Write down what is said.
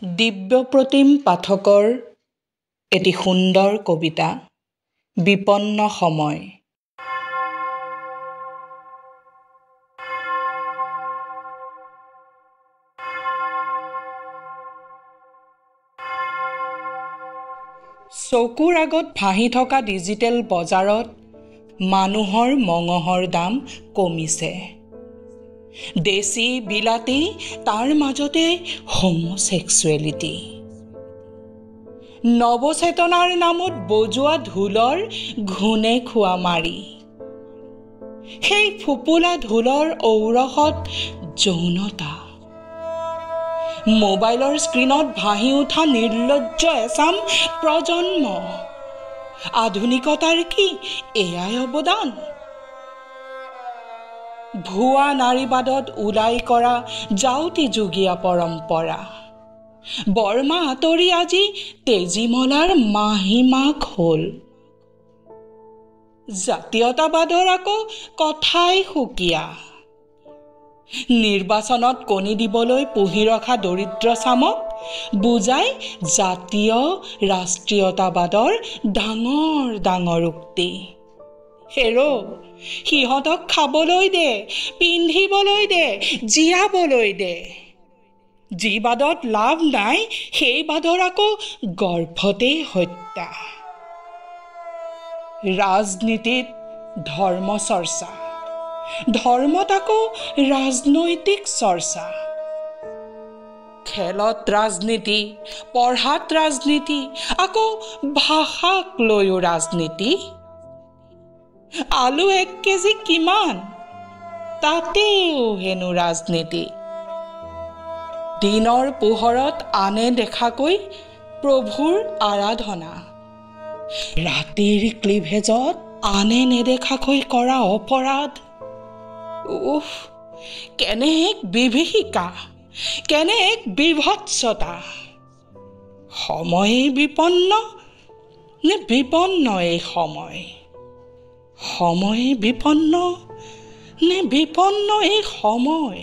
দিব্যপ্ৰতিম পাঠকৰ এটি সুন্দৰ কবিতা বিপন্ন সময়। চকুৰ আগত ভাহি থকা ডিজিটেল বজাৰত মানুহৰ মঙহৰ দাম কমিছে। দেশী বিলাতী তাৰ মাজতে হোমোছেক্সুৱেলিটি। নৱচেতনাৰ নামত বজোৱা ঢোলৰ ঘূনে খোৱা মাৰি। সেই ফুপুলা ঢোলৰ ঔৰসত যৌনতা। মোবাইলৰ স্ক্ৰীণত ভাহি উঠা নিৰ্লজ্জ এচাম প্ৰজন্ম। আধুনিকতাৰ কি এয়াই অৱদান? ভুৱা নাৰীবাদত ওলাই কৰা যাউতি যুগীয়া পৰম্পৰা। বৰ্মা আঁতৰি আজি তেজীমলাৰ মাহীমাক হ'ল। জাতীয়তাবাদৰ আকৌ কথাই সুকীয়া। নিৰ্বাচনত কণী দিবলৈ পুহি ৰখা দৰিদ্ৰ চামক বুজাই জাতীয় ৰাষ্ট্ৰীয়তাবাদৰ ডাঙৰ ডাঙৰ উক্তি। হেৰ' সিহঁতক খাবলৈ দে, পিন্ধিবলৈ দে, জীয়াবলৈ দে। যি বাদত লাভ নাই সেই বাদৰ আকৌ গৰ্ভতেই হত্যা। ৰাজনীতিত ধৰ্ম চৰ্চা, ধৰ্মত আকৌ ৰাজনৈতিক চৰ্চা। খেলত ৰাজনীতি, পঢ়াত ৰাজনীতি, আকৌ ভাষাক লৈও ৰাজনীতি। আলু 1 কেজি কিমান? তাতেও হেনো ৰাজনীতি। দিনৰ পোহৰত আনে দেখাকৈ প্ৰভুৰ আৰাধনা। ৰাতিৰ ক্লিভেজত আনে নেদেখাকৈ কৰা অপৰাধ। উফ, কেনে এক বিভীষিকা, কেনে এক বিভৎসতা। সময়েই বিপন্ন নে বিপন্ন এই সময়? সময়ে বিপন্ন নে বিপন্ন এই সময়?